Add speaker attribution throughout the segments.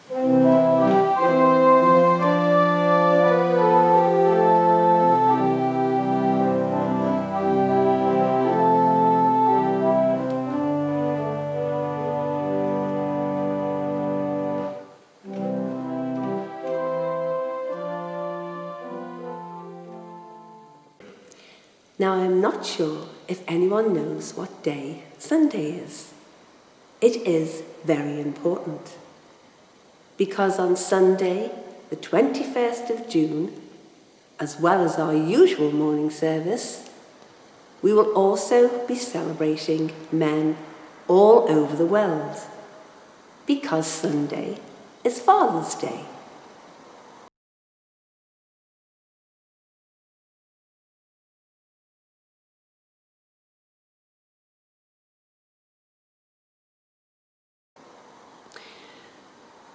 Speaker 1: Now, I'm not sure if anyone knows what day Sunday is. It is very important, because on Sunday, the 21st of June, as well as our usual morning service, we will also be celebrating men all over the world, because Sunday is Father's Day.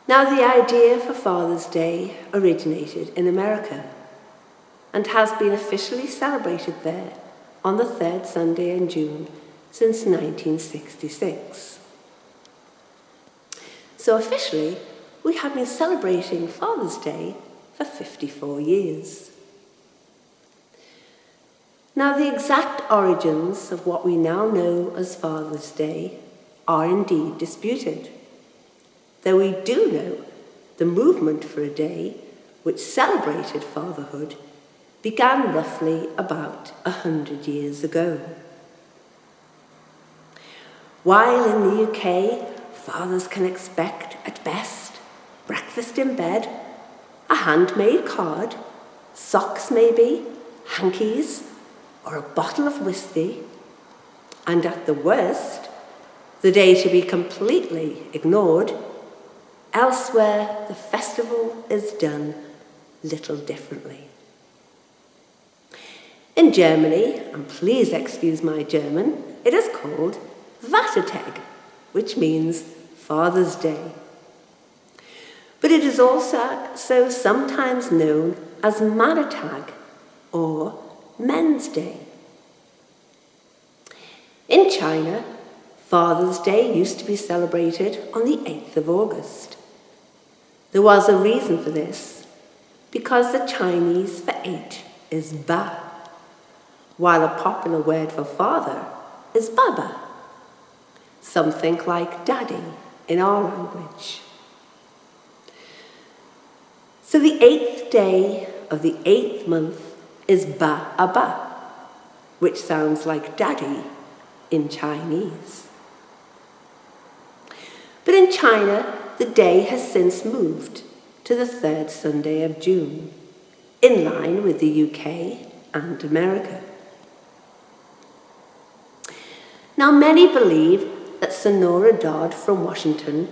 Speaker 1: Now, the idea for Father's Day originated in America and has been officially celebrated there on the third Sunday in June since 1966. So officially, we have been celebrating Father's Day for 54 years. Now, the exact origins of what we now know as Father's Day are indeed disputed, though we do know the movement for a day which celebrated fatherhood began roughly about 100 years ago. While in the UK, fathers can expect, at best, breakfast in bed, a handmade card, socks maybe, hankies, or a bottle of whiskey, and at the worst, the day to be completely ignored, elsewhere the festival is done little differently. In Germany, and please excuse my German, it is called Vatertag, which means Father's Day. But it is also sometimes known as Männertag, or Men's Day. In China, Father's Day used to be celebrated on the 8th of August. There was a reason for this, because the Chinese for 8 is Ba, while a popular word for father is Baba, something like daddy in our language. So the 8th day of the 8th month is Ba Aba, which sounds like daddy in Chinese. But in China, the day has since moved to the third Sunday of June, in line with the UK and America. Now, many believe that Sonora Dodd from Washington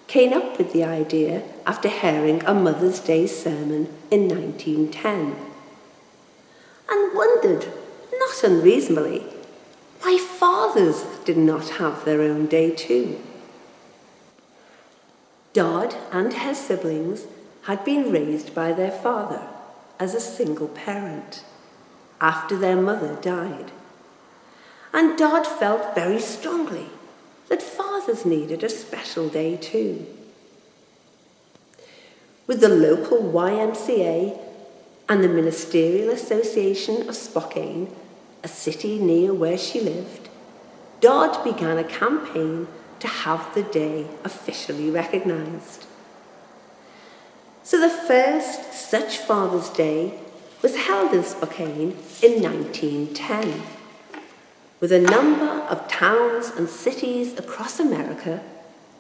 Speaker 1: came up with the idea after hearing a Mother's Day sermon in 1910, and wondered, not unreasonably, why fathers did not have their own day too. Dodd and her siblings had been raised by their father as a single parent after their mother died, and Dodd felt very strongly that fathers needed a special day too. With the local YMCA and the Ministerial Association of Spokane, a city near where she lived, Dodd began a campaign to have the day officially recognised. So the first such Father's Day was held in Spokane in 1910, with a number of towns and cities across America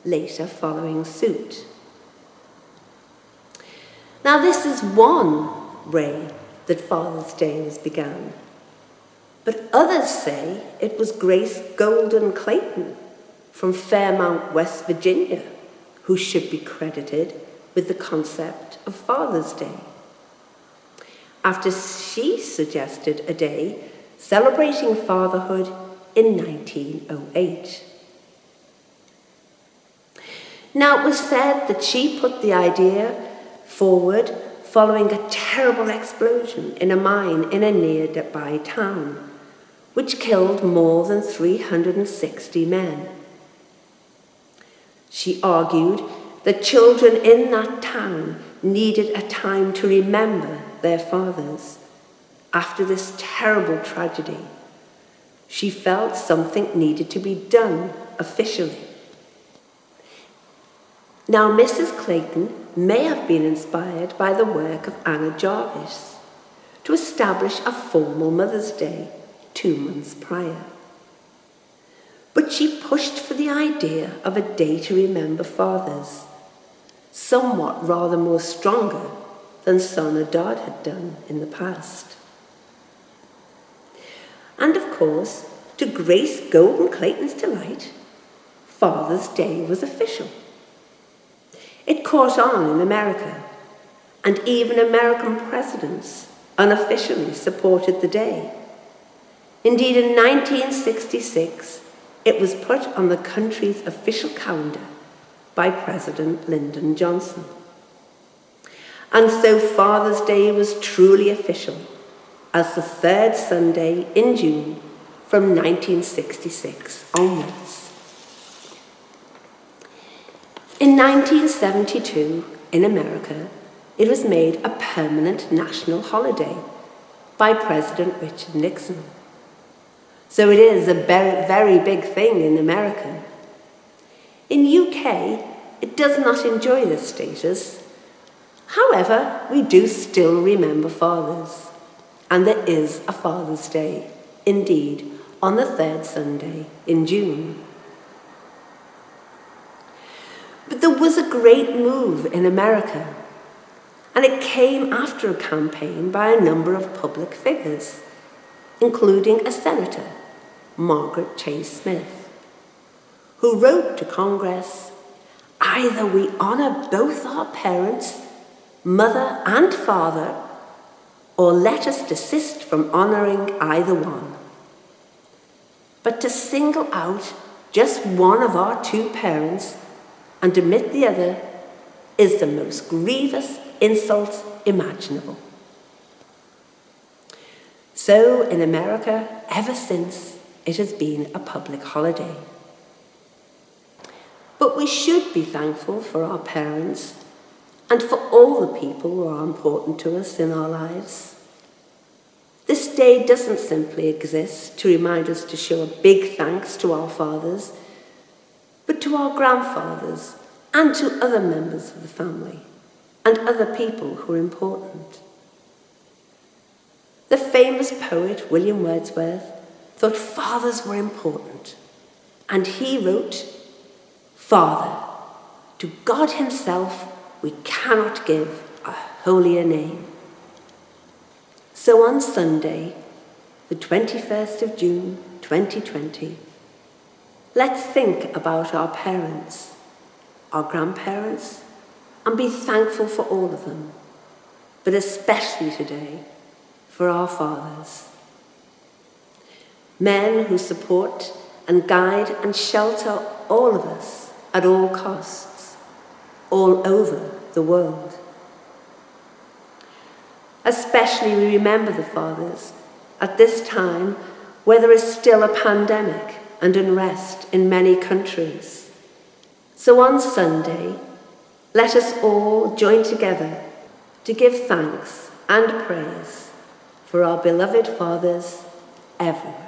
Speaker 1: later following suit. Now, this is one way that Father's Day was begun, but others say it was Grace Golden Clayton from Fairmount, West Virginia, who should be credited with the concept of Father's Day, after she suggested a day celebrating fatherhood in 1908. Now, it was said that she put the idea forward following a terrible explosion in a mine in a nearby town, which killed more than 360 men. She argued the children in that town needed a time to remember their fathers after this terrible tragedy. She felt something needed to be done officially. Now, Mrs. Clayton may have been inspired by the work of Anna Jarvis to establish a formal Mother's Day 2 months prior. But she pushed for the idea of a day to remember fathers, somewhat rather more stronger than Son or Dodd had done in the past. And of course, to Grace Golden Clayton's delight, Father's Day was official. It caught on in America, and even American presidents unofficially supported the day. Indeed, in 1966, it was put on the country's official calendar by President Lyndon Johnson. And so Father's Day was truly official as the third Sunday in June from 1966 onwards. In 1972, in America, it was made a permanent national holiday by President Richard Nixon. So it is a very, very big thing in America. In UK, it does not enjoy this status. However, we do still remember fathers, and there is a Father's Day, indeed, on the third Sunday in June. But there was a great move in America, and it came after a campaign by a number of public figures, including a senator, Margaret Chase Smith, who wrote to Congress, "Either we honor both our parents, mother and father, or let us desist from honoring either one. But to single out just one of our two parents and omit the other is the most grievous insult imaginable." So in America, ever since, it has been a public holiday. But we should be thankful for our parents and for all the people who are important to us in our lives. This day doesn't simply exist to remind us to show a big thanks to our fathers, but to our grandfathers and to other members of the family and other people who are important. The famous poet William Wordsworth thought fathers were important, and he wrote, "Father, to God himself we cannot give a holier name." So on Sunday, the 21st of June 2020, let's think about our parents, our grandparents, and be thankful for all of them, but especially today for our fathers. Men who support and guide and shelter all of us at all costs, all over the world. Especially we remember the fathers at this time where there is still a pandemic and unrest in many countries. So on Sunday, let us all join together to give thanks and praise for our beloved fathers everywhere.